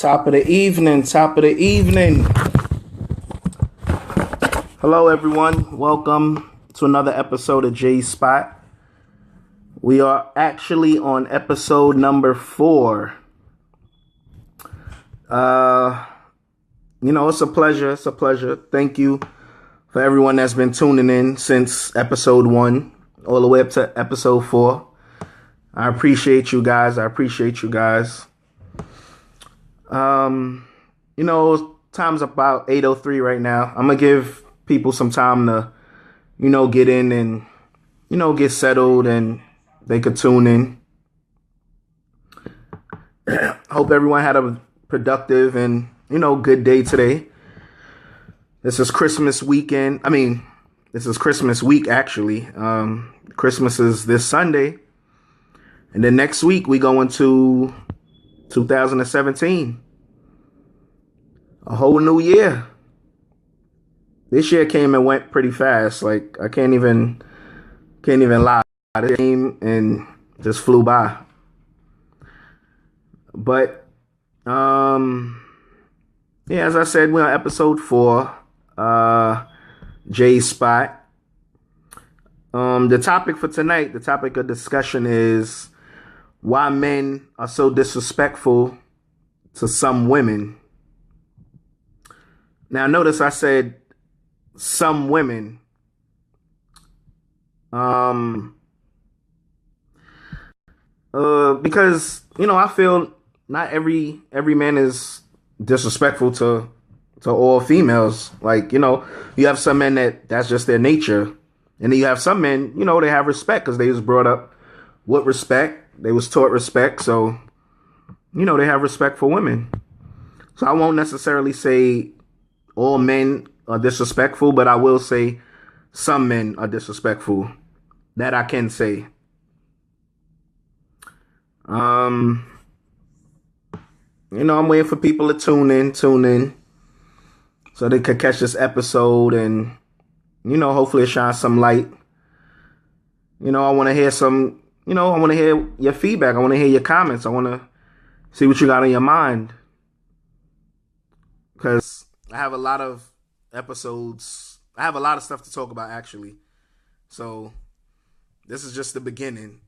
Top of the evening, top of the evening. Hello, everyone. Welcome to another episode of J Spot. We are actually on episode number 4. It's a pleasure. It's a pleasure. Thank you for everyone that's been tuning in since episode 1 all the way up to episode 4. I appreciate you guys. Time's about 8:03 right now. I'm going to give people some time to, get in and, get settled and they could tune in. Hope everyone had a productive and, good day today. This is Christmas weekend. This is Christmas week, actually. Christmas is this Sunday. And then next week, we go into 2017. A whole new year. This year came and went pretty fast. Like, I can't even lie. It came and just flew by. But, as I said, we're on episode 4, J Spot. The topic for tonight, the topic of discussion is why men are so disrespectful to some women. Now, notice I said some women. Because, I feel not every man is disrespectful to all females. Like, you have some men that's just their nature. And then you have some men, they have respect because they was brought up with respect. They was taught respect. So, they have respect for women. So I won't necessarily say all men are disrespectful, but I will say some men are disrespectful. That I can say. I'm waiting for people to tune in, so they could catch this episode and, hopefully it shines some light. I want to hear I want to hear your feedback. I want to hear your comments. I want to see what you got on your mind. Because I have a lot of episodes. I have a lot of stuff to talk about, actually. So this is just the beginning.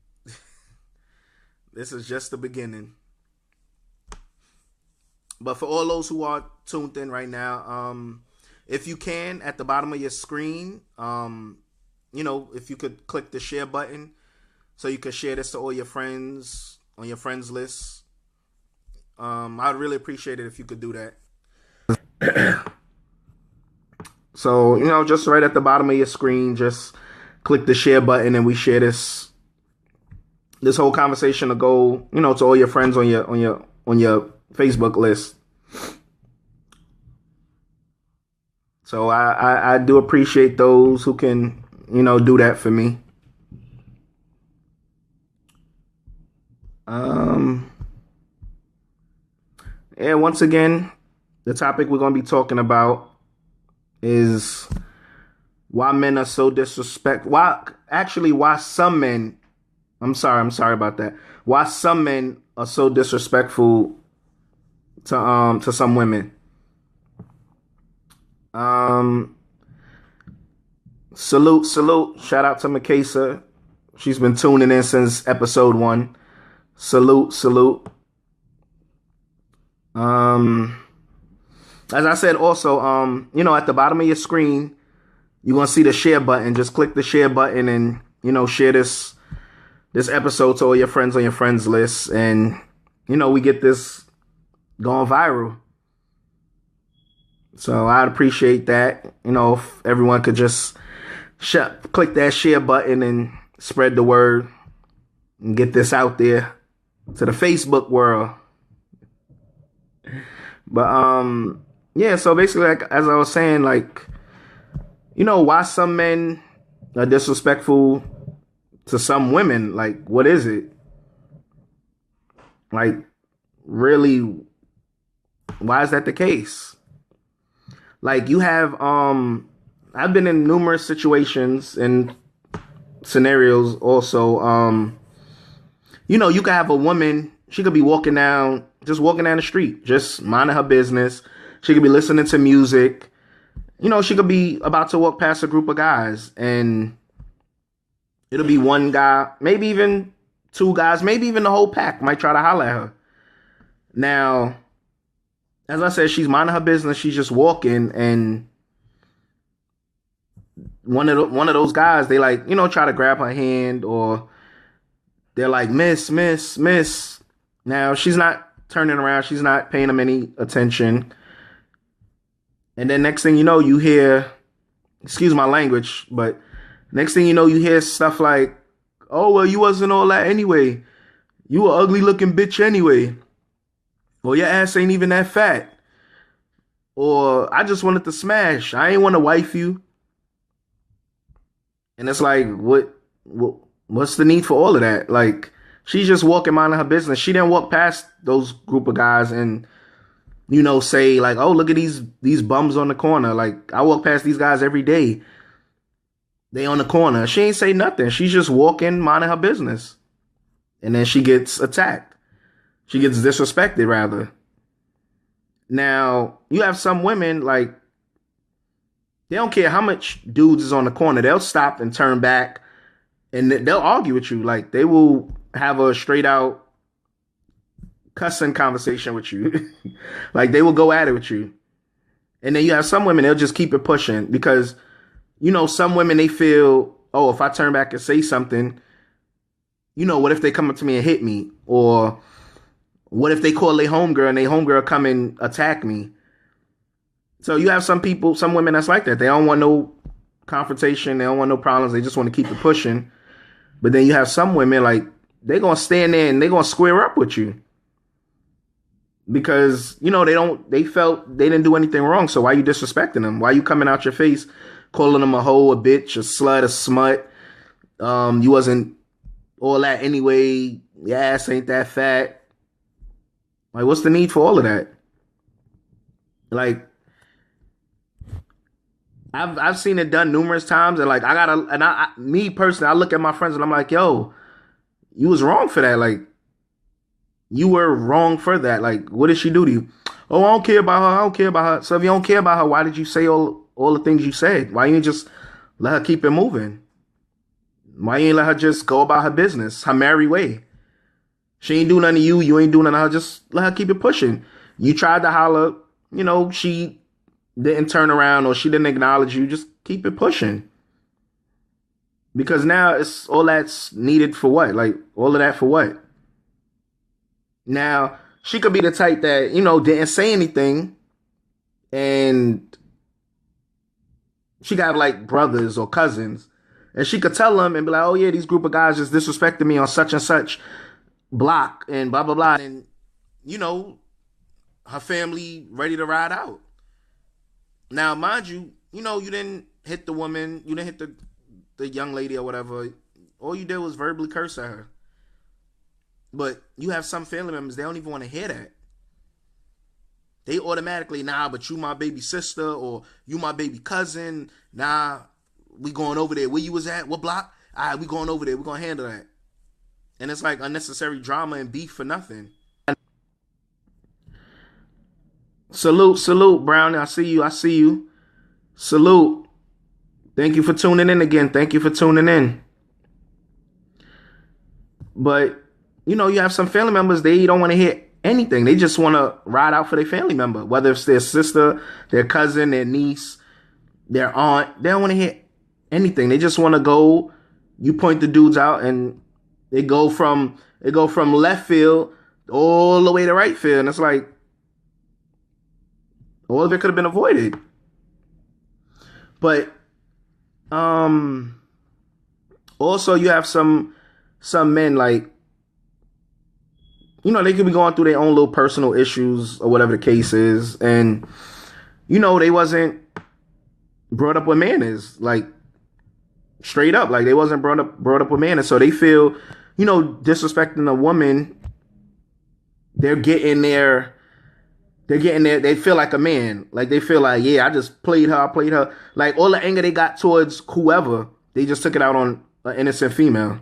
This is just the beginning. But for all those who are tuned in right now, if you can, at the bottom of your screen, if you could click the share button so you can share this to all your friends on your friends list. I would really appreciate it if you could do that. So, just right at the bottom of your screen, just click the share button and we share this whole conversation to go, to all your friends on your Facebook list. So I do appreciate those who can, do that for me. Once again, the topic we're going to be talking about is why men are so disrespectful. Why some men, I'm sorry about that. Why some men are so disrespectful to some women. Salute. Shout out to Makesa. She's been tuning in since episode 1. Salute. As I said also, at the bottom of your screen, you're going to see the share button. Just click the share button and, share this episode to all your friends on your friends list. And, we get this going viral. So I'd appreciate that. If everyone could just click that share button and spread the word and get this out there to the Facebook world. But, so basically, like, as I was saying, like, why some men are disrespectful to some women. Like, what is it? Like, really, why is that the case? Like, you have, I've been in numerous situations and scenarios also. You could have a woman, she could be walking down just walking down the street, just minding her business. She could be listening to music. She could be about to walk past a group of guys, and it'll be one guy, maybe even two guys, maybe even the whole pack might try to holler at her. Now, as I said, she's minding her business. She's just walking, and one of those guys, they like, try to grab her hand, or they're like, miss, miss, miss. Now, she's not turning around. She's not paying them any attention. And then next thing you know, you hear, excuse my language, but next thing you know, you hear stuff like, oh, well, you wasn't all that anyway. You a ugly looking bitch anyway. Or your ass ain't even that fat. Or I just wanted to smash. I ain't want to wife you. And it's like, what's the need for all of that? Like, she's just walking minding her business. She didn't walk past those group of guys and, say like, oh, look at these bums on the corner. Like, I walk past these guys every day. They on the corner. She ain't say nothing. She's just walking, minding her business. And then she gets attacked. She gets disrespected, rather. Now, you have some women, like, they don't care how much dudes is on the corner. They'll stop and turn back, and they'll argue with you. Like, they will have a straight out cussing conversation with you. Like, they will go at it with you. And then you have some women, they'll just keep it pushing because, some women, they feel, oh, if I turn back and say something, what if they come up to me and hit me? Or what if they call their homegirl and their homegirl come and attack me? So you have some people, some women that's like that. They don't want no confrontation. They don't want no problems. They just want to keep it pushing. But then you have some women, like, they're going to stand there and they're going to square up with you. Because, they felt they didn't do anything wrong. So why you disrespecting them? Why you coming out your face, calling them a hoe, a bitch, a slut, a smut? You wasn't all that anyway. Your ass ain't that fat. Like, what's the need for all of that? Like, I've seen it done numerous times, and like me personally, I look at my friends and I'm like, yo, you was wrong for that. Like, you were wrong for that. Like, what did she do to you? Oh, I don't care about her. I don't care about her. So if you don't care about her, why did you say all the things you said? Why you ain't just let her keep it moving? Why you ain't let her just go about her business, her merry way? She ain't do nothing to you. You ain't doing nothing to her. Just let her keep it pushing. You tried to holler. She didn't turn around or she didn't acknowledge you. Just keep it pushing. Because now it's all that's needed for what? Like, all of that for what? Now, she could be the type that, didn't say anything, and she got like brothers or cousins, and she could tell them and be like, oh yeah, these group of guys just disrespected me on such and such block and blah, blah, blah. And, her family ready to ride out. Now, mind you, you didn't hit the woman, you didn't hit the young lady or whatever. All you did was verbally curse at her. But you have some family members, they don't even want to hear that. They automatically, nah, but you my baby sister, or you my baby cousin. Nah, we going over there. Where you was at? What block? All right, we going over there. We going to handle that. And it's like unnecessary drama and beef for nothing. Salute, Brownie. I see you. Salute. Thank you for tuning in again. But, you have some family members, they don't want to hear anything. They just want to ride out for their family member, whether it's their sister, their cousin, their niece, their aunt. They don't want to hear anything. They just want to go. You point the dudes out, and they go from left field all the way to right field, and it's like all of it could have been avoided. But also you have some men, like, they could be going through their own little personal issues or whatever the case is, and they wasn't brought up with manners, like, straight up, like, they wasn't brought up with manners, so they feel, disrespecting a woman, they feel like a man. Like, they feel like, yeah, I played her. Like, all the anger they got towards whoever, they just took it out on an innocent female.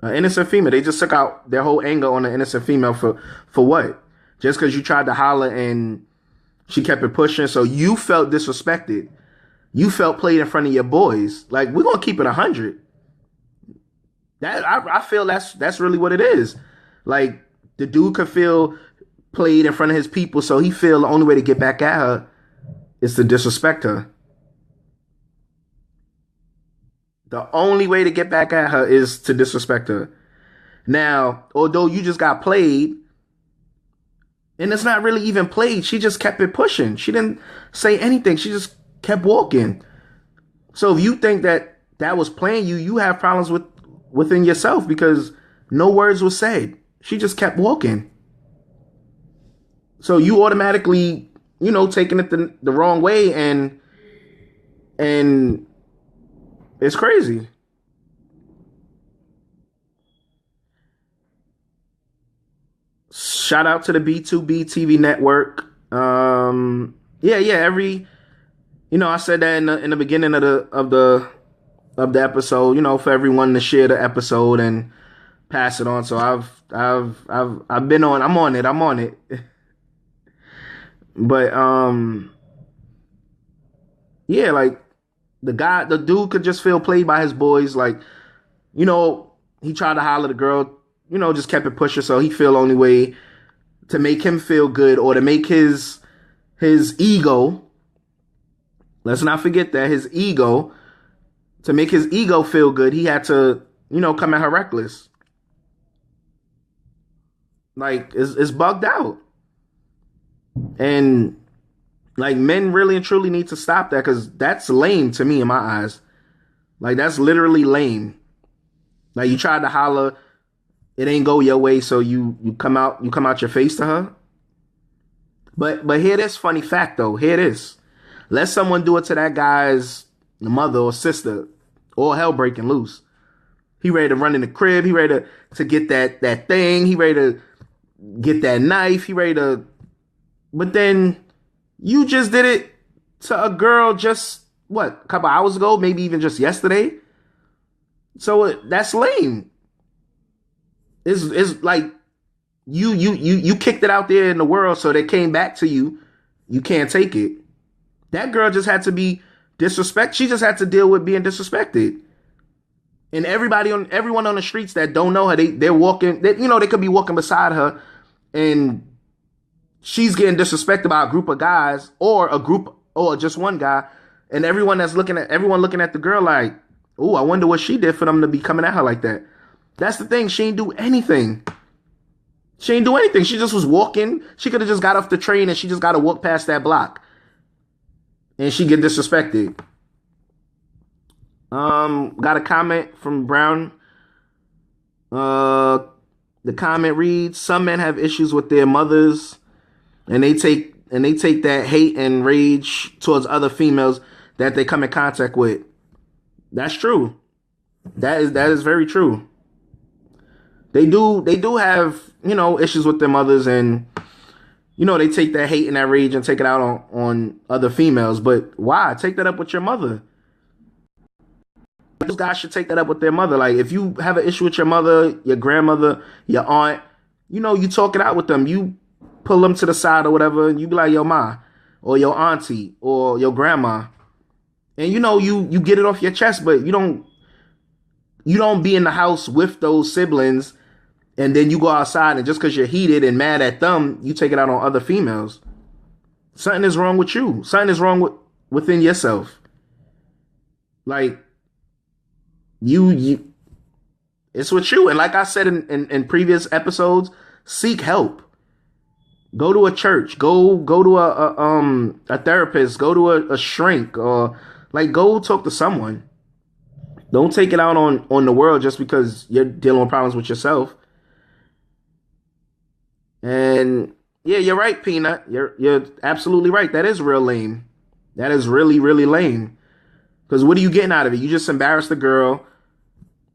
An innocent female. They just took out their whole anger on the innocent female for what? Just because you tried to holler and she kept it pushing, so you felt disrespected. You felt played in front of your boys. Like, we're gonna keep it 100. I feel that's really what it is. Like, the dude could feel played in front of his people, so he feel the only way to get back at her is to disrespect her. The only way to get back at her is to disrespect her. Now, although you just got played, and it's not really even played, she just kept it pushing. She didn't say anything. She just kept walking. So if you think that that was playing you, you have problems within yourself because no words were said. She just kept walking. So you automatically, taking it the wrong way, and it's crazy. Shout out to the B2B TV network. Yeah. I said that in the beginning of the episode. For everyone to share the episode and pass it on. So I've been on. I'm on it. But yeah, like the dude could just feel played by his boys. Like, he tried to holler at the girl. Just kept it pushing. So he feel only way to make him feel good or to make his ego. Let's not forget that his ego, to make his ego feel good, he had to, come at her reckless. Like, it's bugged out. And like, men really and truly need to stop that because that's lame to me in my eyes. Like, that's literally lame. Like, you tried to holler, it ain't go your way, so you come out your face to her. But hear this funny fact though. Hear this. Let someone do it to that guy's mother or sister, all hell breaking loose. He ready to run in the crib. He ready to get that thing. He ready to get that knife. He ready to. But then you just did it to a girl just what, a couple hours ago, maybe even just yesterday. So that's lame. It's like you kicked it out there in the world, so they came back to you. You can't take it. That girl just had to be disrespected. She just had to deal with being disrespected. And everyone on the streets that don't know her, they're walking. They could be walking beside her, and she's getting disrespected by a group of guys or a group or just one guy, and everyone looking at the girl like, oh, I wonder what she did for them to be coming at her like that. That's the thing. She ain't do anything. She ain't do anything. She just was walking. She could have just got off the train and she just got to walk past that block. And she get disrespected. Got a comment from Brown. The comment reads: some men have issues with their mothers, and they take that hate and rage towards other females that they come in contact with. That's true. That is very true. They do have, issues with their mothers, and they take that hate and that rage and take it out on other females. But why? Take that up with your mother. Those guys should take that up with their mother. Like, if you have an issue with your mother, your grandmother, your aunt, you talk it out with them. You pull them to the side or whatever, and you be like, yo, ma, or your auntie, or your grandma. And you get it off your chest, but you don't be in the house with those siblings, and then you go outside and just because you're heated and mad at them, you take it out on other females. Something is wrong with you. Something is wrong within yourself. Like, you it's with you. And like I said in previous episodes, seek help. Go to a church. Go to a therapist. Go to a shrink, or like go talk to someone. Don't take it out on the world just because you're dealing with problems with yourself. And yeah, you're right, Peanut. You're absolutely right. That is real lame. That is really, really lame. Because what are you getting out of it? You just embarrassed the girl.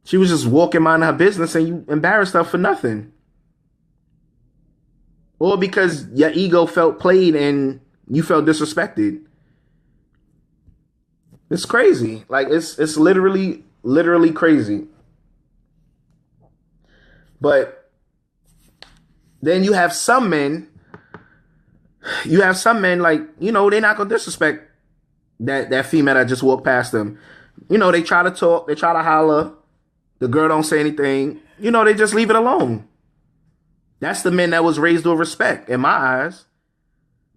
She was just walking minding her business, and you embarrassed her for nothing. Or because your ego felt played and you felt disrespected. It's crazy. Like, it's literally crazy. But then you have some men like, they're not gonna disrespect that female that just walked past them. They try to talk, they try to holler, the girl don't say anything, they just leave it alone. That's the men that was raised with respect in my eyes.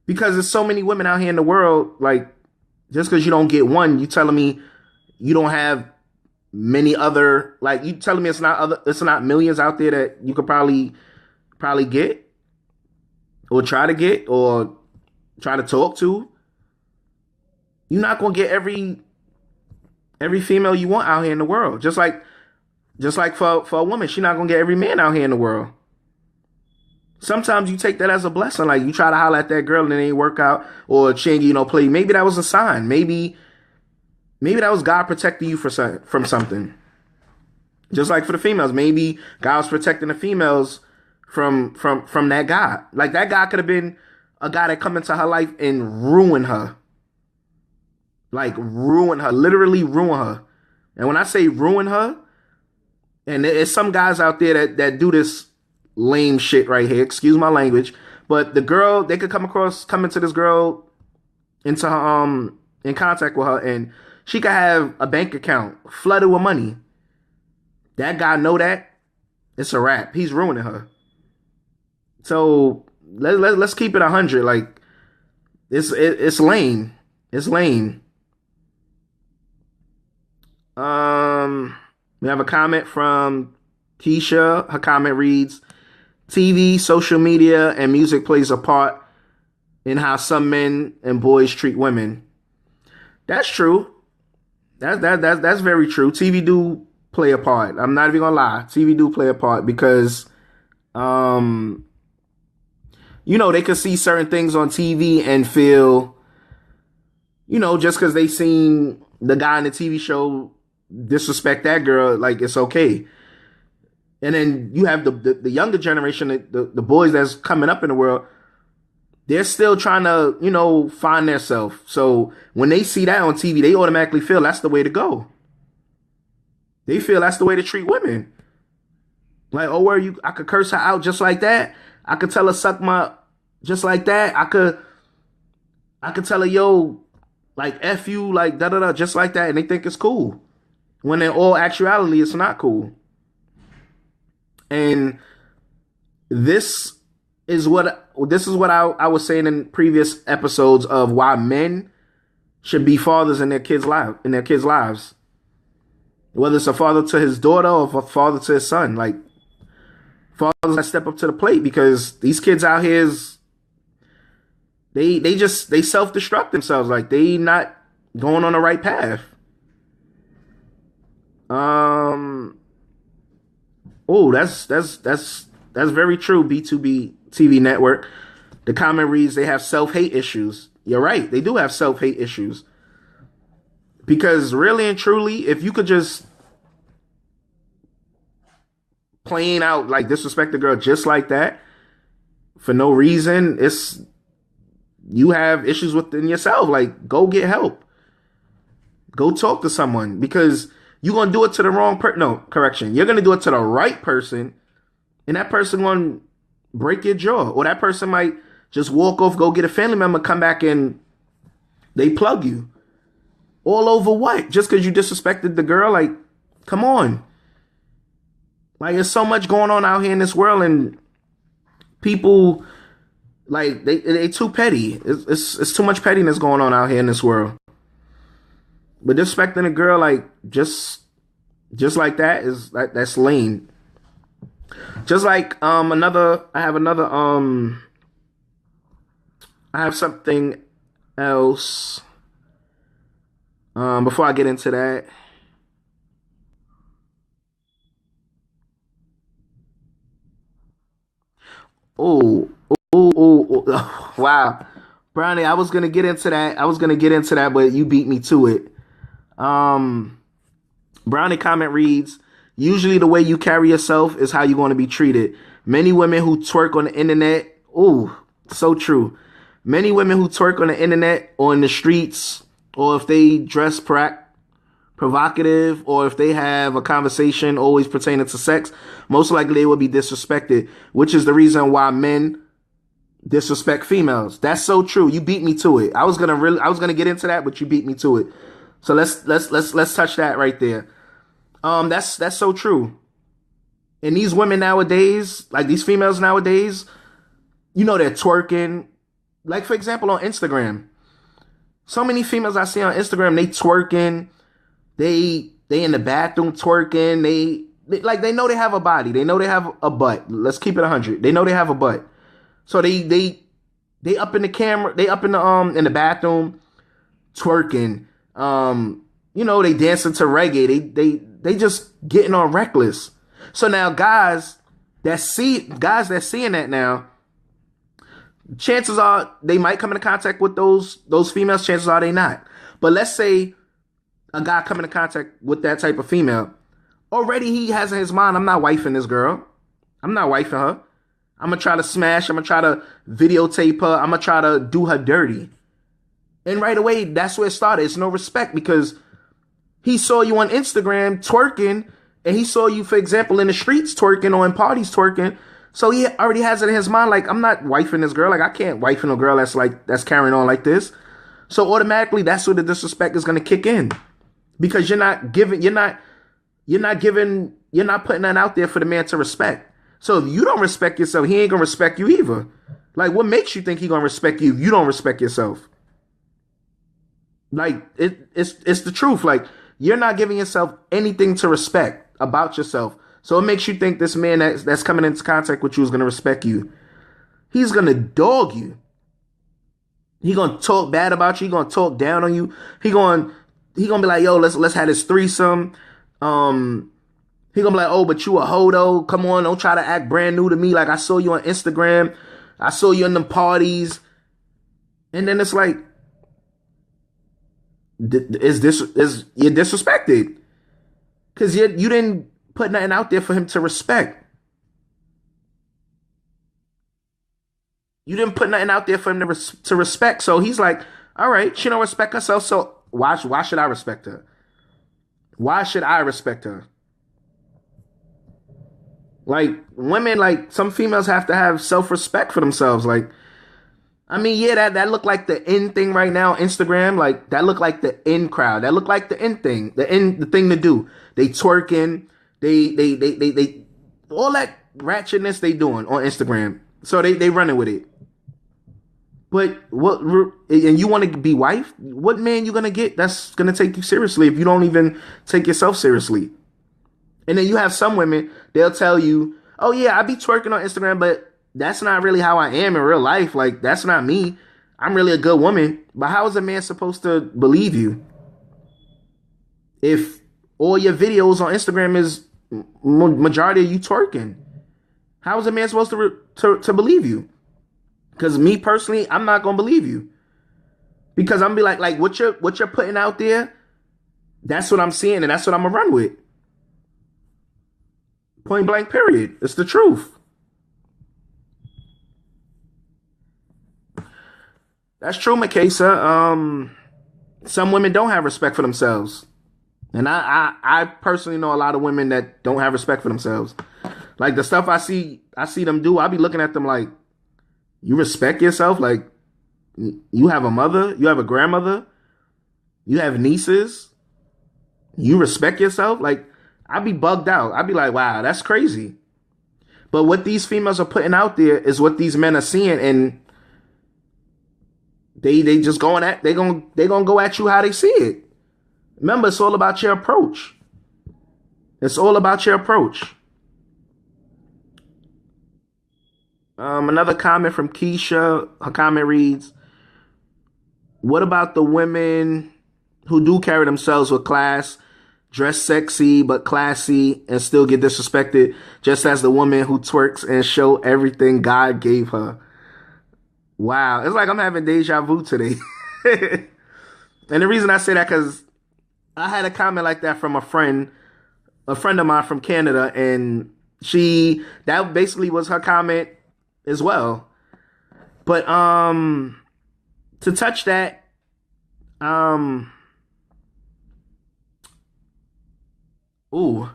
Because there's so many women out here in the world, like, just because you don't get one, you telling me you don't have many other, like, you telling me it's not millions out there that you could probably get or try to get or try to talk to. You're not gonna get every female you want out here in the world. Just like for a woman, she's not gonna get every man out here in the world. Sometimes you take that as a blessing. Like, you try to holler at that girl and it ain't work out, or she ain't play. Maybe that was a sign. Maybe that was God protecting you from something. Just like for the females, maybe God was protecting the females from that guy. Like, that guy could have been a guy that come into her life and ruin her. Like, ruin her, literally ruin her. And when I say ruin her, and there's some guys out there that do this lame shit right here, excuse my language, but the girl, they could come into this girl, into her, in contact with her, and she could have a bank account flooded with money. That guy know that, it's a wrap. He's ruining her. So let's keep it 100. Like, it's lame. It's lame. We have a comment from Keisha. Her comment reads, TV, social media, and music plays a part in how some men and boys treat women. That's true. That's very true. TV do play a part. I'm not even gonna lie. TV do play a part because, they could see certain things on TV and feel, just because they seen the guy in the TV show disrespect that girl, like, it's okay. And then you have the younger generation, the boys that's coming up in the world. They're still trying to, find their self. So when they see that on TV, they automatically feel that's the way to go. They feel that's the way to treat women. Like, oh, I could curse her out just like that. I could tell her suck my just like that. I could tell her, yo, like, F you, like, da da da, just like that, and they think it's cool. When in all actuality, it's not cool. And this is what I was saying in previous episodes of why men should be fathers in their kids' lives. Whether it's a father to his daughter or a father to his son, like, fathers that step up to the plate, because these kids out here they self-destruct themselves. Like, they not going on the right path. Oh, that's very true. B2B TV network. The comment reads, they have self-hate issues. You're right. They do have self-hate issues. Because really and truly, if you could just plain out, like, disrespect the girl just like that for no reason, you have issues within yourself. Like, go get help. Go talk to someone, because you're going to do it to the wrong person. No, correction. You're going to do it to the right person, and that person going to break your jaw. Or that person might just walk off, go get a family member, come back, and they plug you. All over what? Just because you disrespected the girl? Like, come on. Like, there's so much going on out here in this world, and people, like, they too petty. It's too much pettiness going on out here in this world. But disrespecting a girl, like, just like that, that's lame. Just like I have something else. Before I get into that, oh, wow, Brownie, I was gonna get into that, but you beat me to it. Brownie comment reads, usually the way you carry yourself is how you're going to be treated. Many women who twerk on the internet, ooh, so true. Many women who twerk on the internet or in the streets, or if they dress provocative, or if they have a conversation always pertaining to sex, most likely they will be disrespected, which is the reason why men disrespect females. That's so true. You beat me to it. I was gonna get into that, but you beat me to it. So let's touch that right there. That's so true. And these women nowadays, like these females nowadays, they're twerking. Like for example, on Instagram, so many females I see on Instagram, they twerking. They in the bathroom twerking. They know they have a body. They know they have a butt. Let's keep it 100. They know they have a butt. So they up in the camera. They up in the bathroom twerking. They dancing to reggae. They just getting on reckless. So now guys that seeing that now, chances are they might come into contact with those females. Chances are they not. But let's say a guy come into contact with that type of female. Already he has in his mind, I'm not wifing this girl. I'm not wifing her. I'm going to try to smash. I'm going to try to videotape her. I'm going to try to do her dirty. And right away, that's where it started. It's no respect because he saw you on Instagram twerking, and he saw you, for example, in the streets twerking or in parties twerking. So he already has it in his mind, like, I'm not wifing this girl. Like, I can't wife a girl that's carrying on like this. So automatically, that's where the disrespect is going to kick in, because you're not putting that out there for the man to respect. So if you don't respect yourself, he ain't gonna respect you either. Like, what makes you think he gonna respect you if you don't respect yourself? Like, it's the truth. Like, you're not giving yourself anything to respect about yourself. So it makes you think this man that's coming into contact with you is gonna respect you. He's gonna dog you. He gonna talk bad about you. He gonna talk down on you. He gonna be like, yo, let's have this threesome. He gonna be like, oh, but you a hoe though. Come on, don't try to act brand new to me. Like, I saw you on Instagram. I saw you in them parties. And then it's like, you're disrespected. Because you didn't put nothing out there for him to respect. You didn't put nothing out there for him to respect. So he's like, all right, she don't respect herself. So why should I respect her? Why should I respect her? Like, women, like, some females have to have self-respect for themselves. Like, I mean, yeah, that look like the in thing right now, Instagram. Like, that look like the in crowd. That look like the in thing, the thing to do. They twerking, they all that ratchetness they doing on Instagram. So they running with it. But and you want to be wife? What man you gonna get that's gonna take you seriously if you don't even take yourself seriously? And then you have some women, they'll tell you, oh yeah, I be twerking on Instagram, but that's not really how I am in real life. Like, that's not me. I'm really a good woman. But how is a man supposed to believe you if all your videos on Instagram is majority of you twerking? How is a man supposed to believe you? Because me personally, I'm not gonna believe you, because I'm gonna be like what you're putting out there, that's what I'm seeing, and that's what I'm gonna run with. Point blank, period. It's the truth. That's true, Makesa. Some women don't have respect for themselves. And I personally know a lot of women that don't have respect for themselves. Like, the stuff I see them do, I be looking at them like, you respect yourself? Like, you have a mother, you have a grandmother, you have nieces, you respect yourself? Like, I'd be bugged out. I'd be like, wow, that's crazy. But what these females are putting out there is what these men are seeing, and they just they gonna go at you how they see it. Remember, it's all about your approach. It's all about your approach. Another comment from Keisha. Her comment reads, what about the women who do carry themselves with class, dress sexy but classy, and still get disrespected, just as the woman who twerks and show everything God gave her? Wow, it's like I'm having deja vu today. And the reason I say that, because I had a comment like that from a friend of mine from Canada, and that basically was her comment as well. But to touch that, Ooh.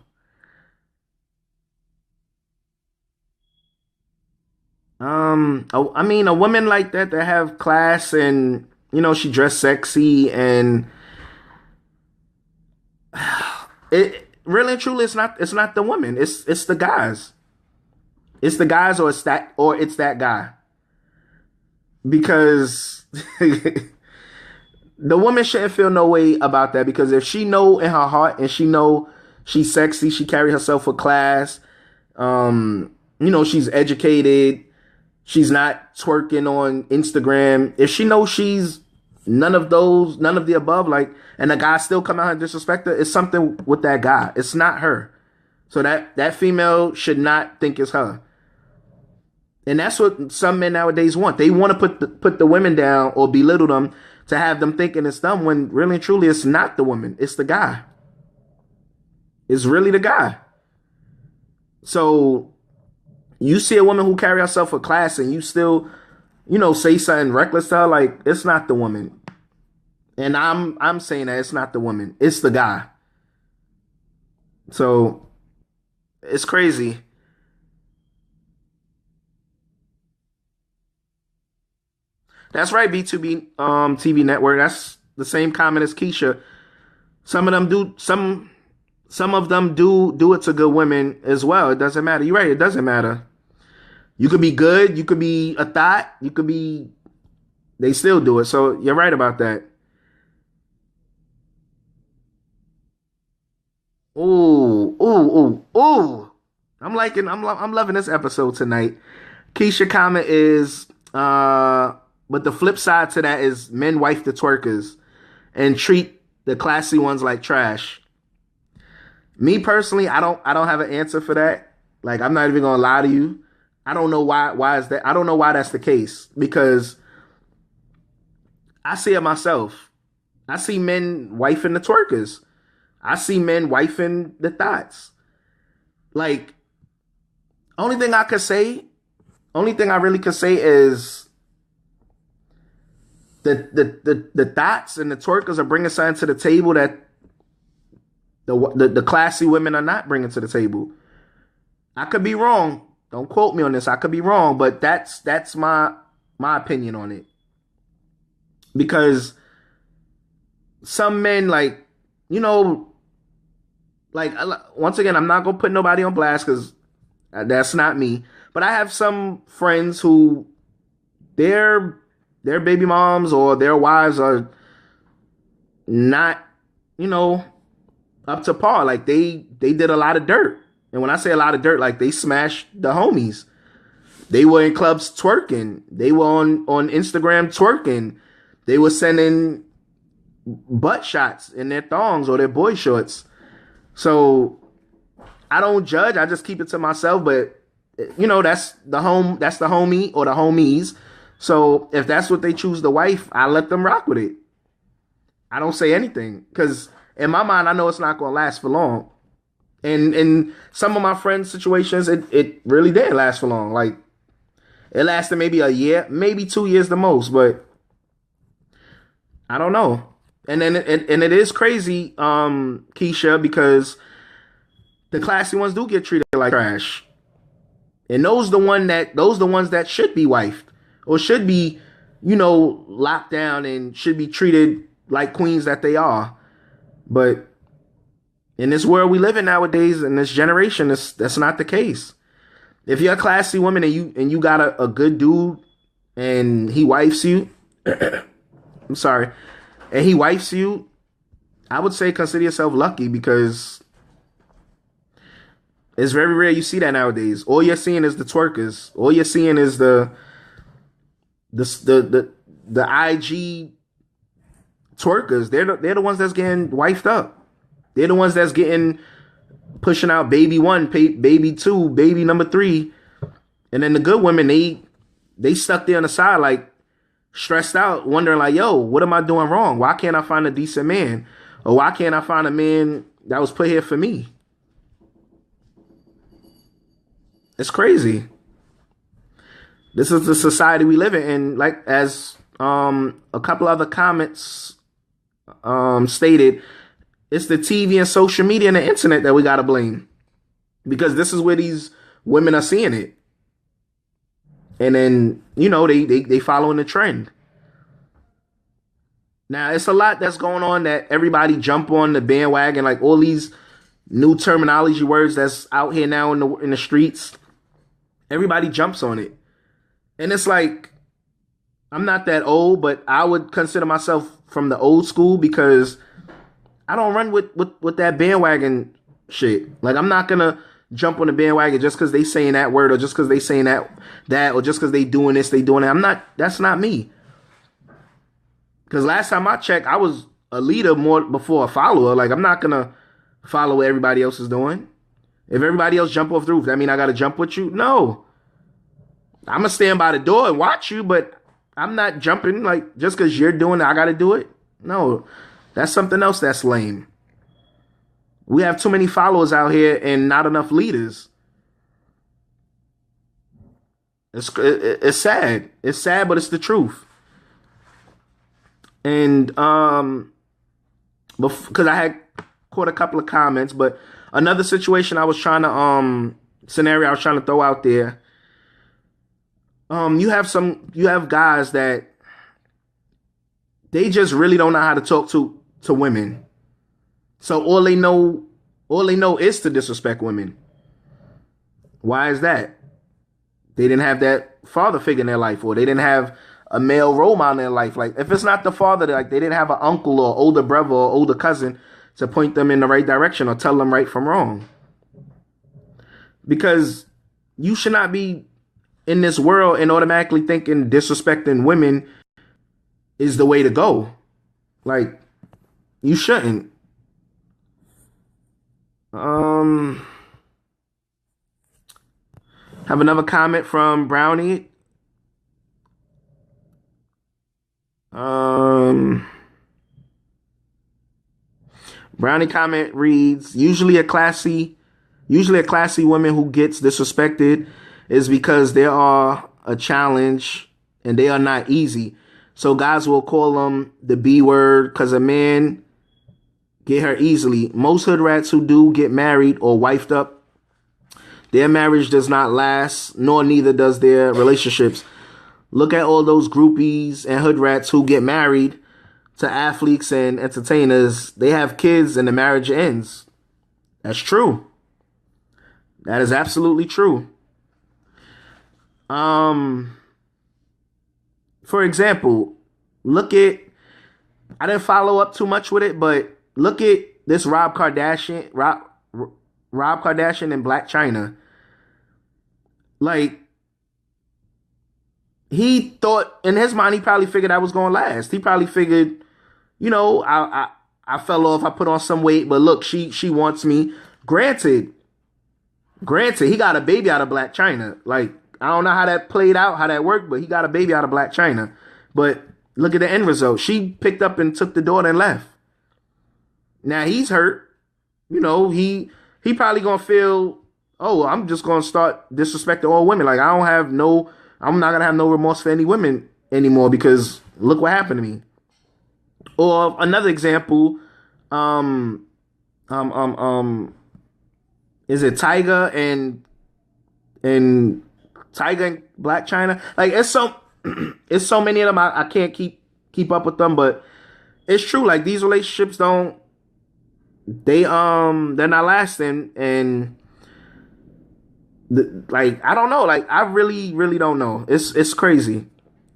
I mean, a woman like that that have class and she dressed sexy and it really and truly it's not the woman. It's the guys. It's the guys or it's that guy because the woman shouldn't feel no way about that because if she know in her heart and she know she's sexy, she carry herself with class, she's educated, she's not twerking on Instagram. If she knows she's none of the above, like, and the guy still come out and disrespect her, it's something with that guy. It's not her. So that female should not think it's her. And that's what some men nowadays want. They want to put the women down or belittle them to have them thinking it's them when really and truly it's not the woman. It's the guy. It's really the guy. So you see a woman who carry herself with class and you still, say something reckless to her, like it's not the woman. And I'm saying that it's not the woman. It's the guy. So it's crazy. That's right, B2B TV network. That's the same comment as Keisha. Some of them do some of them do it to good women as well. It doesn't matter. You're right, it doesn't matter. You could be good, you could be a thought, you could be they still do it. So you're right about that. Ooh, ooh, ooh, ooh. I'm loving this episode tonight. Keisha comment is but the flip side to that is men wife the twerkers and treat the classy ones like trash. Me personally, I don't have an answer for that. Like I'm not even gonna lie to you. I don't know why is that I don't know why that's the case because I see it myself. I see men wifing the twerkers. I see men wifing the thoughts. Like only thing I could say, only thing I really could say is the thoughts and the twerkers are bringing something to the table that the classy women are not bringing to the table. I could be wrong. Don't quote me on this. I could be wrong, but that's my opinion on it. Because some men you know like once again, I'm not gonna put nobody on blast because that's not me. But I have some friends who their their baby moms or their wives are not you know up to par. Like they did a lot of dirt. And when I say a lot of dirt, like they smashed the homies. They were in clubs twerking. They were on Instagram twerking. They were sending butt shots in their thongs or their boy shorts. So I don't judge. I just keep it to myself. But that's the homie or the homies. So if that's what they choose to wife, I let them rock with it. I don't say anything because in my mind, I know it's not going to last for long. And in some of my friends' situations, it really didn't last for long. Like it lasted maybe a year, maybe 2 years the most, but I don't know. And then it is crazy, Keisha, because the classy ones do get treated like trash, and those the ones that should be wifed or should be, locked down and should be treated like queens that they are. But in this world we live in nowadays, in this generation, that's not the case. If you're a classy woman and you got a good dude and he wifes you, I'm sorry, and he wifes you, I would say consider yourself lucky because it's very rare you see that nowadays. All you're seeing is the twerkers. All you're seeing is the IG twerkers. They're the ones that's getting wifed up. They're the ones that's getting pushing out baby one, baby two, baby number three, and then the good women they stuck there on the side like stressed out, wondering like, yo, what am I doing wrong? Why can't I find a decent man, or why can't I find a man that was put here for me? It's crazy. This is the society we live in, and like as a couple other comments stated, It's the TV and social media and the internet that we gotta blame, because this is where these women are seeing it, and then they following the trend. Now it's a lot that's going on that everybody jump on the bandwagon, like all these new terminology words that's out here now in the streets. Everybody jumps on it, and it's like I'm not that old, but I would consider myself from the old school because I don't run with that bandwagon shit. Like I'm not gonna jump on the bandwagon just because they saying that word, or just because they saying that, or just because they doing this, they doing that. I'm not. That's not me. Because last time I checked, I was a leader more before a follower. Like I'm not gonna follow what everybody else is doing. If everybody else jump off the roof, that mean I gotta jump with you? No. I'm gonna stand by the door and watch you, but I'm not jumping like just because you're doing it, I gotta do it. No. That's something else that's lame. We have too many followers out here and not enough leaders. It's sad. It's sad, but it's the truth. And because I had caught a couple of comments, but another situation I was trying to scenario I was trying to throw out there. You have guys that they just really don't know how to talk to women. So all they know is to disrespect women. Why is that? They didn't have that father figure in their life, or they didn't have a male role model in their life. Like if it's not the father, like they didn't have an uncle or older brother or older cousin to point them in the right direction or tell them right from wrong. Because you should not be in this world and automatically thinking disrespecting women is the way to go. Like you shouldn't. Have another comment from Brownie. Brownie comment reads, usually a classy woman who gets disrespected is because they are a challenge and they are not easy. So guys will call them the B word because a man get her easily. Most hood rats who do get married or wifed up, their marriage does not last, nor neither does their relationships. Look at all those groupies and hood rats who get married to athletes and entertainers. They have kids and the marriage ends. That's true. That is absolutely true. For example, I didn't follow up too much with it, but look at this Rob Kardashian and Black China. Like, he thought in his mind, he probably figured I was going to last. He probably figured, I fell off, I put on some weight, but look, she wants me. Granted, he got a baby out of Black China. Like, I don't know how that played out, how that worked, but he got a baby out of Black China. But look at the end result. She picked up and took the daughter and left. Now he's hurt. He probably gonna feel, oh, I'm just gonna start disrespecting all women. Like I'm not gonna have no remorse for any women anymore because look what happened to me. Or another example, is it Tyga and Black China? Like it's so many of them. I can't keep up with them, but it's true. Like these relationships they're not lasting, and I don't know. Like I really, really don't know. It's crazy.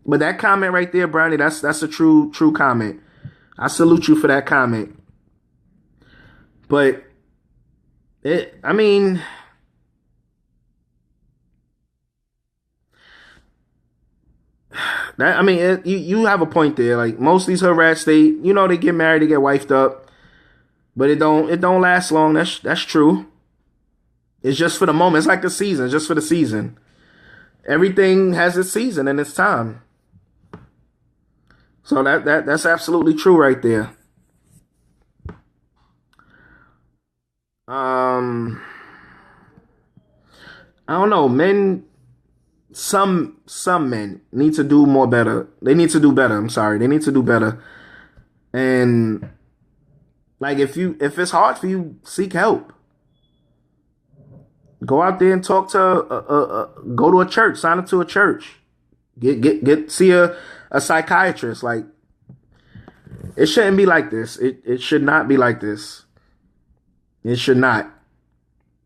But that comment right there, Brownie, that's a true comment. I salute you for that comment. But you have a point there. Like most of these hood rats, they get married, they get wifed up, but it don't last long. That's true. It's just for the moment. It's like the season, just for the season. Everything has its season and its time. So that's absolutely true right there. I don't know, men. Some men need to do more better. They need to do better. I'm sorry. They need to do better. And Like if it's hard for you, seek help. Go out there and talk to go to a church, sign up to a church. Get see a psychiatrist. Like it shouldn't be like this. It should not be like this. It should not.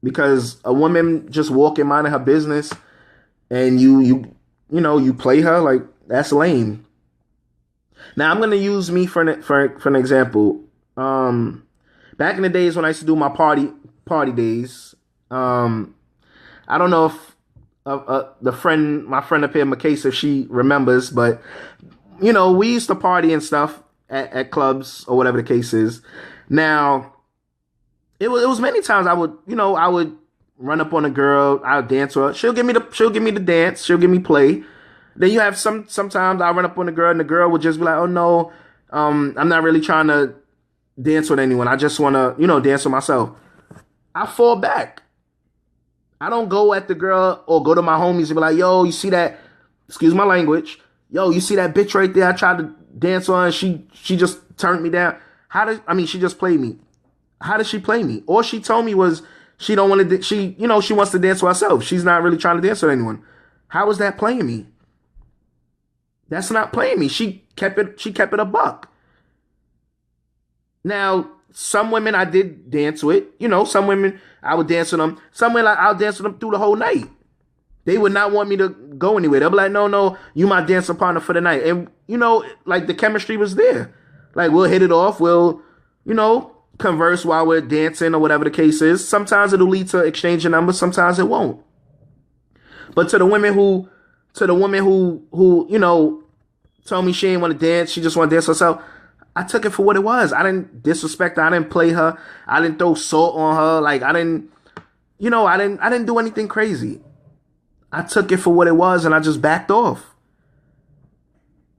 Because a woman just walking minding her business and you play her, like that's lame. Now I'm gonna use me for an example. Back in the days when I used to do my party days, I don't know if my friend up here, Makasa, if she remembers, but we used to party and stuff at clubs or whatever the case is. Now, it was many times I would run up on a girl, I'll dance with her. She'll give me the dance, she'll give me play. Then you have sometimes I run up on a girl and the girl would just be like, oh no, I'm not really trying to dance with anyone. I just want to, dance with myself. I fall back. I don't go at the girl or go to my homies and be like, yo, you see that, excuse my language, yo, you see that bitch right there I tried to dance on, she just turned me down. She just played me. How did she play me? All she told me was she don't want to, she wants to dance with herself. She's not really trying to dance with anyone. How is that playing me? That's not playing me. She kept it a buck. Now, some women I did dance with. Some women I would dance with them. Some women I'll dance with them through the whole night. They would not want me to go anywhere. They'll be like, no, you my dancing partner for the night. And, like the chemistry was there. Like we'll hit it off. We'll, converse while we're dancing or whatever the case is. Sometimes it'll lead to exchanging numbers. Sometimes it won't. But to the women who told me she didn't want to dance, she just want to dance herself, I took it for what it was. I didn't disrespect her. I didn't play her. I didn't throw salt on her. Like I didn't do anything crazy. I took it for what it was and I just backed off.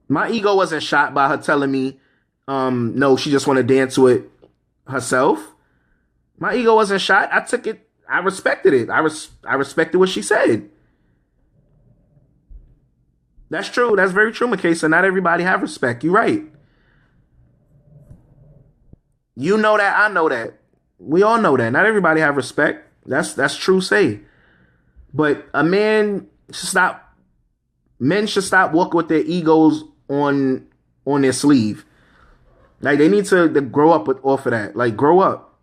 My ego wasn't shot by her telling me, no, she just want to dance with herself. My ego wasn't shot. I took it. I respected it. I respected what she said. That's true. That's very true, Makasa. Not everybody have respect. You're right. You know that. I know that. We all know that. Not everybody have respect. That's true. Say, but men should stop walking with their egos on their sleeve. Like they need to grow up off of that. Like grow up,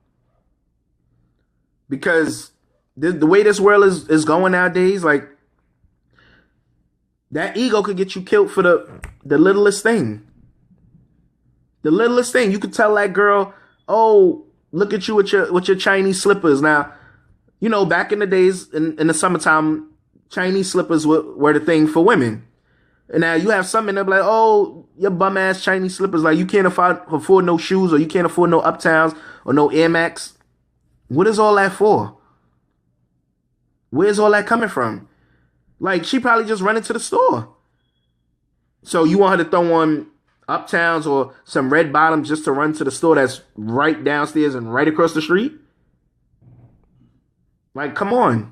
because the way this world is going nowadays, like that ego could get you killed for the littlest thing. The littlest thing. You could tell that girl, oh, look at you with your Chinese slippers. Now, back in the days in the summertime, Chinese slippers were the thing for women. And now you have some men that be like, oh, your bum ass Chinese slippers, like you can't afford no shoes, or you can't afford no Uptowns or no Air Max. What is all that for? Where's all that coming from? Like she probably just run into the store. So you want her to throw on Uptowns or some red bottoms just to run to the store that's right downstairs and right across the street? Like, come on.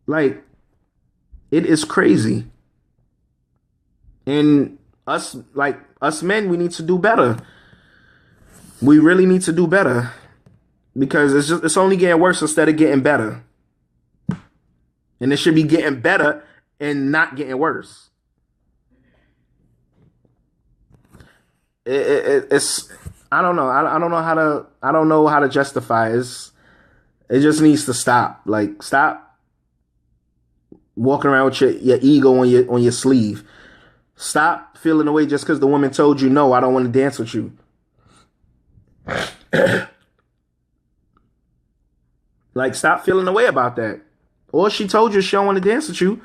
Like, it is crazy. And us men, we need to do better. We really need to do better, because it's only getting worse instead of getting better. And it should be getting better and not getting worse. It's I don't know. I don't know how to justify it. It just needs to stop. Like stop walking around with your ego on your sleeve. Stop feeling away just because the woman told you, no, I don't want to dance with you. Like, stop feeling away about that. Or she told you she don't want to dance with you.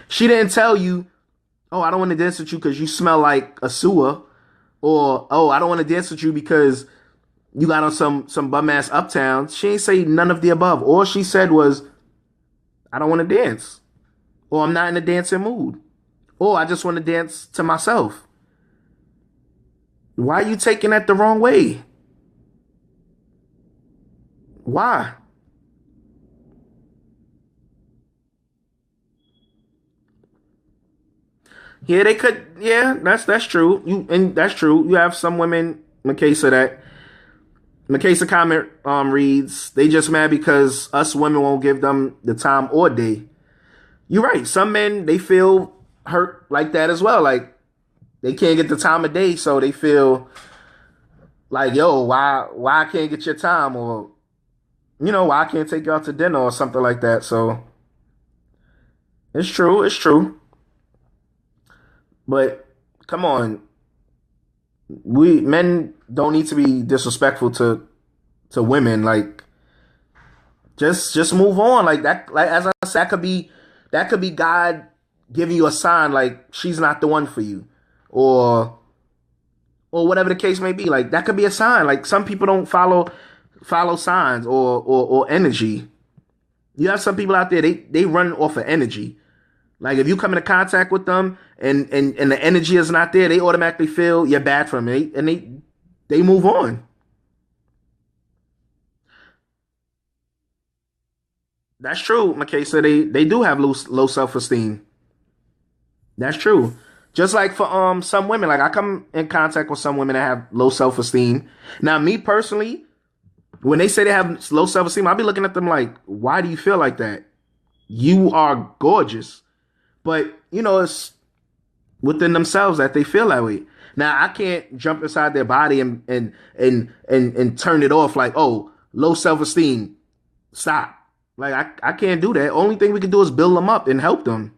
She didn't tell you, oh, I don't want to dance with you because you smell like a sewer. Or, oh, I don't want to dance with you because you got on some bum ass Uptown. She ain't say none of the above. All she said was, I don't want to dance. Or I'm not in a dancing mood. Or I just want to dance to myself. Why are you taking that the wrong way? Why? Yeah, they could. Yeah, that's true. And that's true. You have some women, Makasa, that Makesa comment reads, they just mad because us women won't give them the time or day. You're right. Some men, they feel hurt like that as well. Like they can't get the time of day, so they feel like, yo, why I can't get your time, or why I can't take you out to dinner or something like that. So it's true. But come on, we men don't need to be disrespectful to women. Like just move on. Like that. Like as I said, that could be God giving you a sign. Like she's not the one for you, or whatever the case may be. Like that could be a sign. Like some people don't follow signs or energy. You have some people out there, they run off of energy. Like if you come into contact with them and the energy is not there, they automatically feel you're bad for them, and they move on. That's true, McKay said they do have low self esteem. That's true. Just like for some women, like I come in contact with some women that have low self esteem. Now, me personally, when they say they have low self esteem, I'll be looking at them like, why do you feel like that? You are gorgeous. But, it's within themselves that they feel that way. Now, I can't jump inside their body and turn it off like, oh, low self esteem. Stop. Like I can't do that. Only thing we can do is build them up and help them.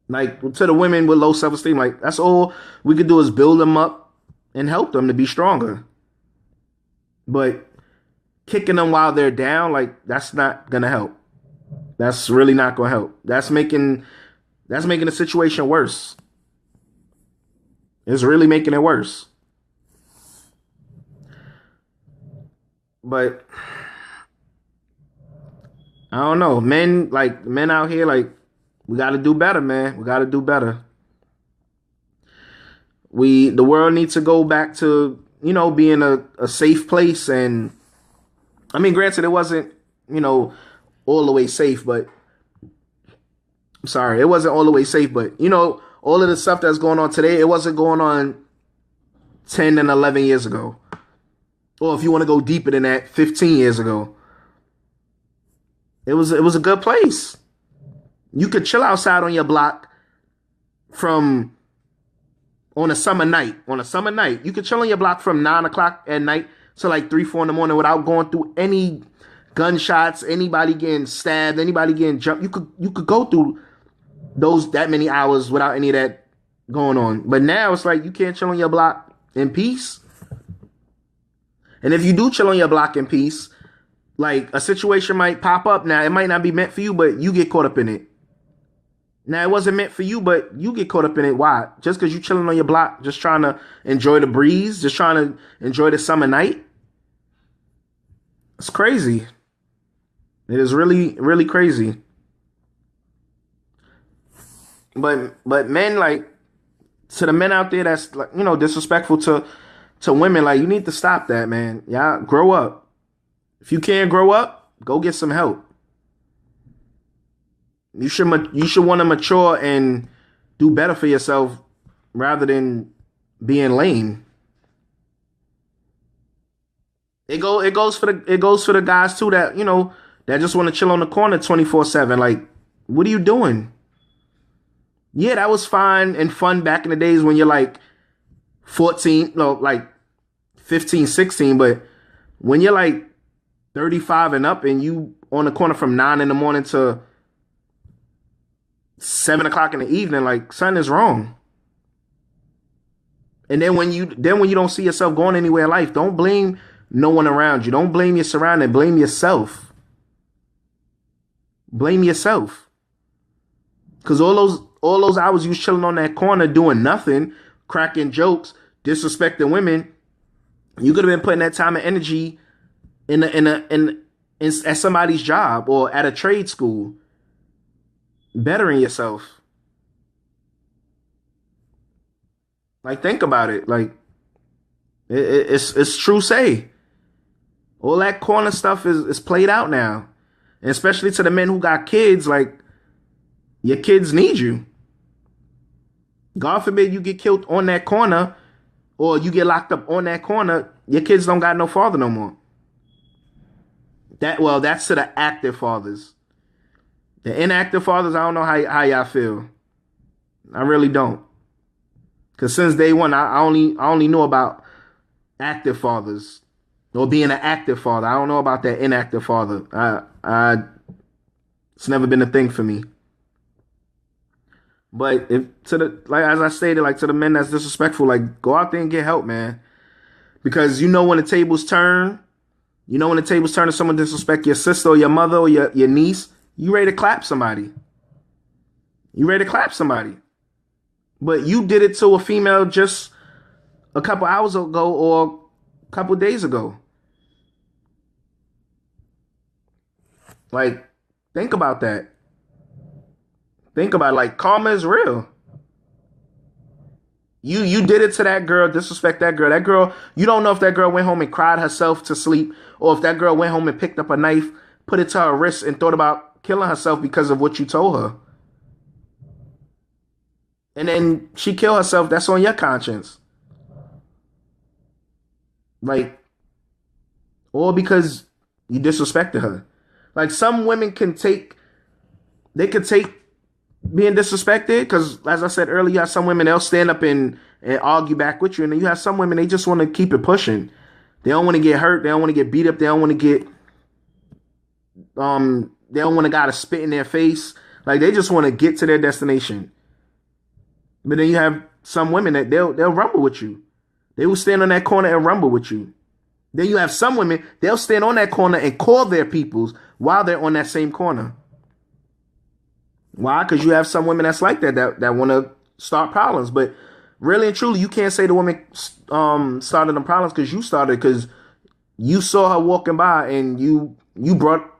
Like to the women with low self esteem, like that's all we could do is build them up and help them to be stronger. But kicking them while they're down, like that's not gonna help. That's really not gonna help. That's making the situation worse. It's really making it worse. But I don't know. Men out here, like, we gotta do better, man. We gotta do better. The world needs to go back to, being a safe place. And I mean, granted, it wasn't, all the way safe, but I'm sorry, it wasn't all the way safe, but all of the stuff that's going on today, it wasn't going on 10 and 11 years ago. Or if you want to go deeper than that, 15 years ago. It was a good place. You could chill outside on your block from on a summer night. On a summer night, you could chill on your block from 9 o'clock at night to like 3, 4 in the morning without going through any gunshots, anybody getting stabbed, anybody getting jumped. You could go through that many hours without any of that going on. But now it's like you can't chill on your block in peace. And if you do chill on your block in peace, like a situation might pop up. Now it might not be meant for you, but you get caught up in it. Now it wasn't meant for you, but you get caught up in it. Why? Just because you chilling on your block, just trying to enjoy the breeze, just trying to enjoy the summer night. It's crazy. It is really, really crazy. But men, like, to the men out there that's like, disrespectful to women, like, you need to stop that, man. Yeah, grow up. If you can't grow up, go get some help. You should want to mature and do better for yourself rather than being lame. It goes for the guys too that that just want to chill on the corner 24/7. Like, what are you doing? Yeah, that was fine and fun back in the days when you're like 14, no, like 15, 16. But when you're like 35 and up and you on the corner from 9 in the morning to 7 o'clock in the evening, like something is wrong. And then when you don't see yourself going anywhere in life, don't blame no one around you. Don't blame your surrounding. Blame yourself. Blame yourself. Because all those hours you was chilling on that corner doing nothing, cracking jokes, disrespecting women, you could have been putting that time and energy in at somebody's job or at a trade school, bettering yourself. Like, think about it. Like, it's true. Say all that corner stuff is played out now, and especially to the men who got kids. Like, your kids need you. God forbid you get killed on that corner, or you get locked up on that corner. your kids don't got no father no more. That's to the active fathers. The inactive fathers, I don't know how y'all feel. I really don't. Cause since day one, I only know about active fathers or being an active father. I don't know about that inactive father. I it's never been a thing for me. But if to the like as I stated, like to the men that's disrespectful, like go out there and get help, man. Because you know when the tables turn, you know when the tables turn and someone disrespect your sister or your mother or your niece, you ready to clap somebody. You ready to clap somebody. But you did it to a female just a couple hours ago or a couple days ago. Like, think about that. Think about it. Like karma is real. You did it to that girl, disrespect that girl. That girl, you don't know if that girl went home and cried herself to sleep, or if that girl went home and picked up a knife, put it to her wrist, and thought about killing herself because of what you told her. And then she killed herself. That's on your conscience. Like, or because you disrespected her. Like some women they could take being disrespected, because as I said earlier, you have some women, they'll stand up and argue back with you, and then you have some women, they just want to keep it pushing. They don't want to get hurt, they don't want to get beat up, they don't want to get they don't want to gotta spit in their face. Like they just want to get to their destination. But then you have some women that they'll rumble with you. They will stand on that corner and rumble with you. Then you have some women, they'll stand on that corner and call their peoples while they're on that same corner. Why? Because you have some women that's like that want to start problems. But really and truly, you can't say the woman started the problems because you started, because you saw her walking by and you brought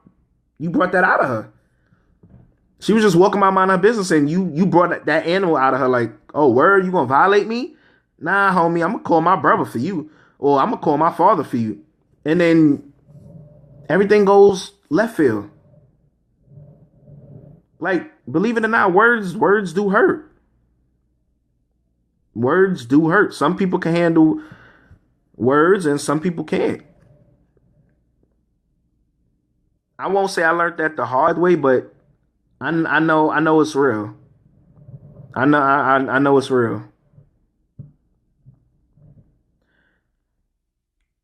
that out of her. She was just walking by minding her business, and you brought that animal out of her. Like, oh, word, you gonna violate me? Nah, homie, I'm gonna call my brother for you, or I'm gonna call my father for you, and then everything goes left field. Like, believe it or not, words do hurt. Words do hurt. Some people can handle words, and some people can't. I won't say I learned that the hard way, but I know it's real. I know it's real.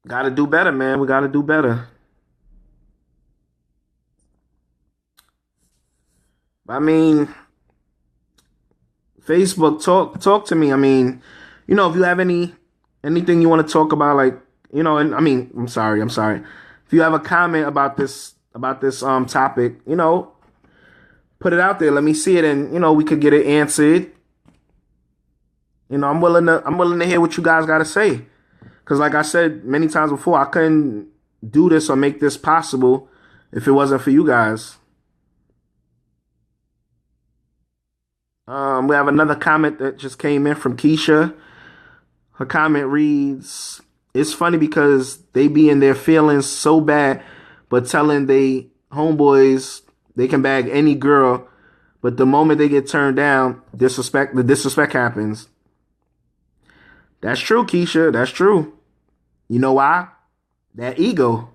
Got to do better, man. We got to do better. I mean, Facebook, talk to me. I mean, if you have anything you want to talk about, like, and I mean, I'm sorry. If you have a comment about this topic, put it out there. Let me see it, and we could get it answered. I'm willing to hear what you guys got to say, because like I said many times before, I couldn't do this or make this possible if it wasn't for you guys. We have another comment that just came in from Keisha. Her comment reads, "It's funny because they be in their feelings so bad, but telling they homeboys they can bag any girl, but the moment they get turned down, the disrespect happens." That's true, Keisha. That's true. You know why? That ego.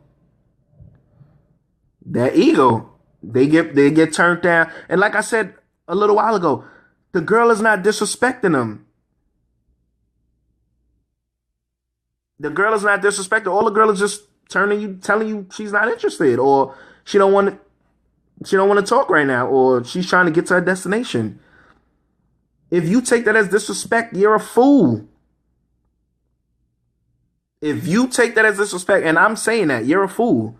That ego. They get turned down. And like I said a little while ago, the girl is not disrespecting them. The girl is not disrespecting. All the girl is just telling you she's not interested, or she don't want to talk right now, or she's trying to get to her destination. If you take that as disrespect, you're a fool. If you take that as disrespect, and I'm saying that, you're a fool.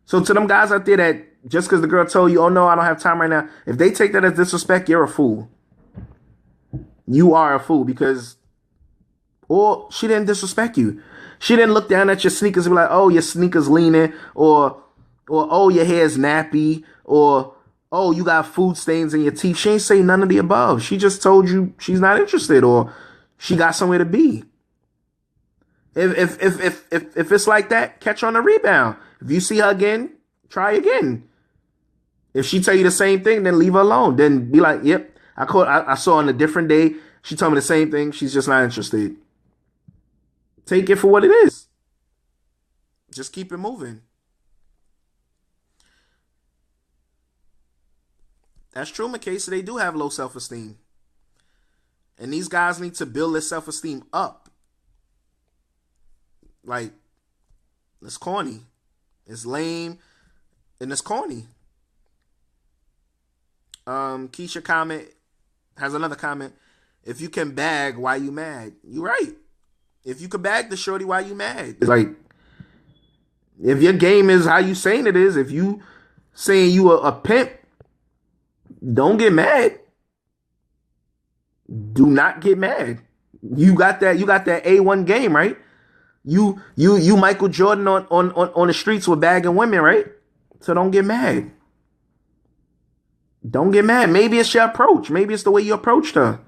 So to them guys out there that just because the girl told you, oh no, I don't have time right now, if they take that as disrespect, you're a fool. You are a fool, because, or she didn't disrespect you. She didn't look down at your sneakers and be like, oh, your sneakers leaning, or oh, your hair's nappy, or oh, you got food stains in your teeth. She ain't say none of the above. She just told you she's not interested, or she got somewhere to be. If it's like that, catch her on the rebound. If you see her again, try again. If she tell you the same thing, then leave her alone. Then be like, yep, I saw her on a different day. She told me the same thing. She's just not interested. Take it for what it is. Just keep it moving. That's true, McKay. So they do have low self esteem. And these guys need to build their self esteem up. Like, it's corny. It's lame. And it's corny. Keisha comment has another comment. If you can bag, why you mad? You right. If you can bag the shorty, why you mad? It's like, if your game is how you saying it is, if you saying you a pimp, don't get mad. Do not get mad. You got that A1 game, right? You Michael Jordan on the streets with bagging women, right? So don't get mad. Don't get mad. Maybe it's your approach. Maybe it's the way you approached her.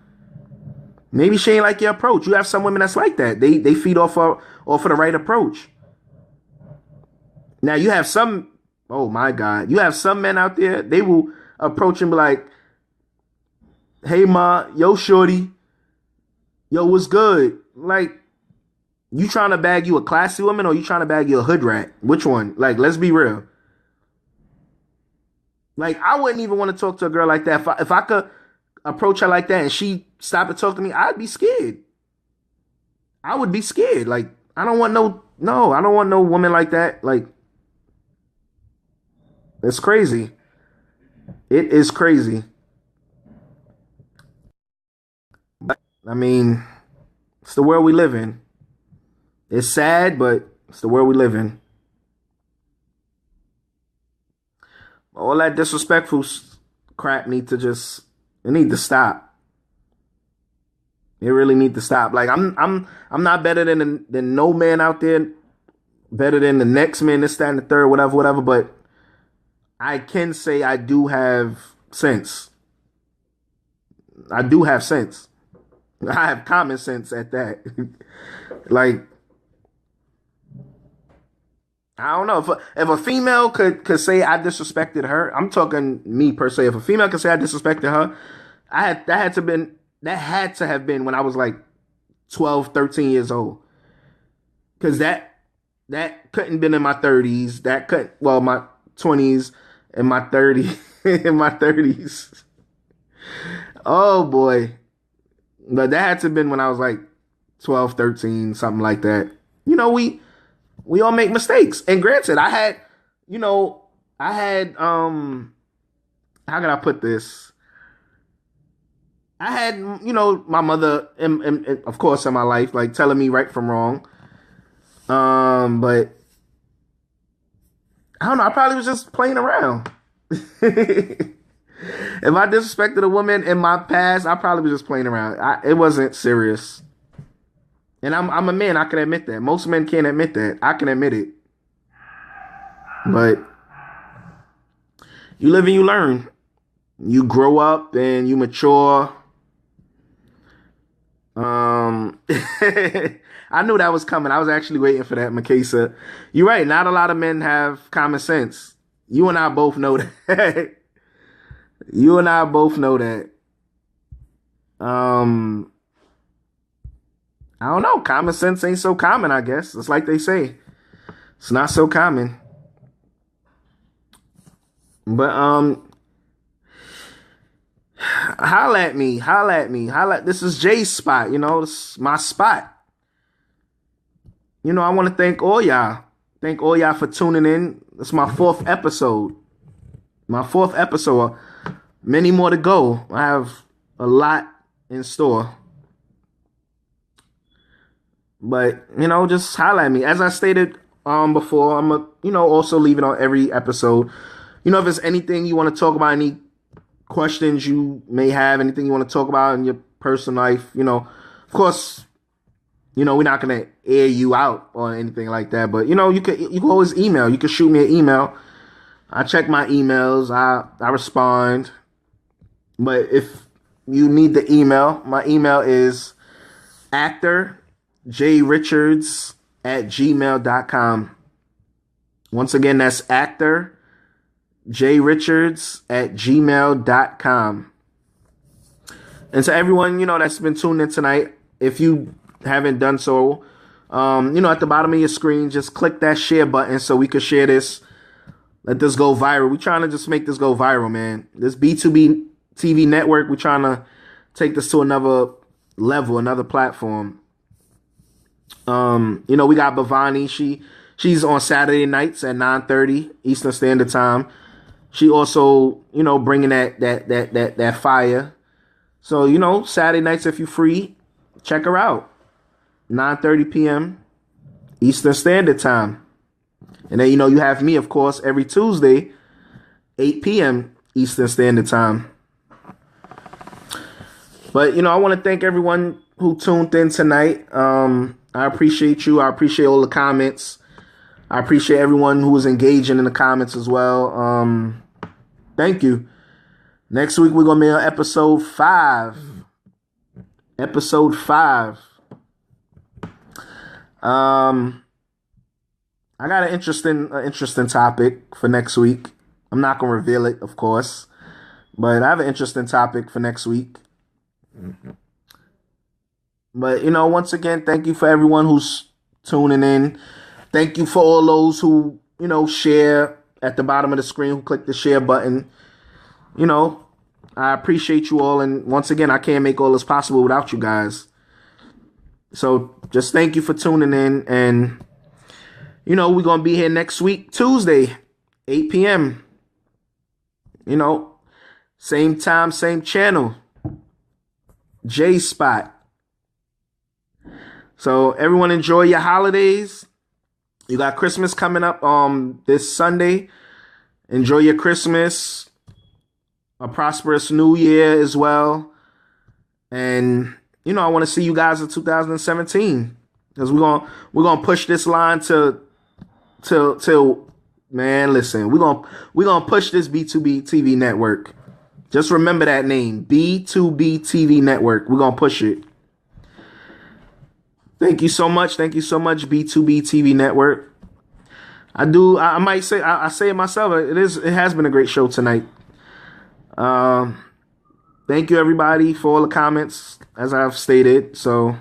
Maybe she ain't like your approach. You have some women that's like that. They feed off of the right approach. Now you have some, oh my God, you have some men out there, they will approach and be like, hey ma, yo shorty, yo what's good? Like, you trying to bag you a classy woman or you trying to bag you a hood rat? Which one? Like, let's be real. Like, I wouldn't even want to talk to a girl like that. If I could approach her like that and she stopped to talk to me, I'd be scared. I would be scared. Like, I don't want I don't want no woman like that. Like, it's crazy. It is crazy. But, I mean, it's the world we live in. It's sad, but it's the world we live in. All that disrespectful crap need to stop. It really need to stop. Like, I'm not better than no man out there, better than the next man, this, that, and the third, whatever. But I can say I do have sense. I do have sense. I have common sense at that. Like, I don't know if a female could say I disrespected her. I'm talking me per se. If a female could say I disrespected her, that had to have been when I was like 12, 13 years old. Because that couldn't been in my 30s. That could my 20s and my 30s in my 30s. Oh boy. But that had to have been when I was like 12, 13, something like that. You know, we all make mistakes. And granted, I had how can I put this? I had, my mother and of course in my life, like telling me right from wrong. But I don't know, I probably was just playing around. If I disrespected a woman in my past, I probably was just playing around. It wasn't serious. And I'm a man, I can admit that. Most men can't admit that. I can admit it. But you live and you learn. You grow up and you mature. I knew that was coming. I was actually waiting for that, Makesa. You're right. Not a lot of men have common sense. You and I both know that. You and I both know that. I don't know. Common sense ain't so common, I guess. It's like they say. It's not so common. But holla at me. This is Jay's spot, this is my spot. I want to thank all y'all. Thank all y'all for tuning in. It's my fourth episode. Many more to go. I have a lot in store. But, just holla at me. As I stated before, I'm also leave it on every episode. If there's anything you want to talk about, any questions you may have, anything you want to talk about in your personal life, of course, we're not going to air you out or anything like that. But, you can always email. You can shoot me an email. I check my emails. I respond. But if you need the email, my email is actorjrichards@gmail.com. Once again, that's actorjrichards@gmail.com. And to everyone, that's been tuned in tonight, if you haven't done so, At the bottom of your screen, just click that share button so we could share this. Let this go viral. We're trying to just make this go viral, man. This B2B TV network, we're trying to take this to another level, another platform. We got Bhavani. She's on Saturday nights at 9:30 Eastern Standard Time. She also, bringing that fire. So, Saturday nights, if you're free, check her out. 9:30 p.m. Eastern Standard Time. And then, you have me, of course, every Tuesday, 8 p.m. Eastern Standard Time. But, I want to thank everyone who tuned in tonight. I appreciate you. I appreciate all the comments. I appreciate everyone who was engaging in the comments as well. Thank you. Next week, we're going to be on episode 5. Episode 5. I got an interesting topic for next week. I'm not going to reveal it, of course. But I have an interesting topic for next week. But, once again, thank you for everyone who's tuning in. Thank you for all those who, share at the bottom of the screen, who click the share button. I appreciate you all. And once again, I can't make all this possible without you guys. So just thank you for tuning in. And, we're going to be here next week, Tuesday, 8 p.m. Same time, same channel. J Spot. So everyone enjoy your holidays. You got Christmas coming up this Sunday. Enjoy your Christmas. A prosperous new year as well. And I want to see you guys in 2017. Because we're gonna push this line till man, listen, we're gonna push this B2B TV network. Just remember that name, B2B TV network. We're gonna push it. Thank you so much. Thank you so much, B2B TV network. I might say, I say it myself. It has been a great show tonight. Thank you everybody for all the comments, as I've stated. So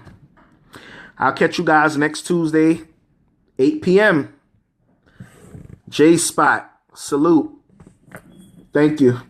I'll catch you guys next Tuesday, 8 p.m. J Spot. Salute. Thank you.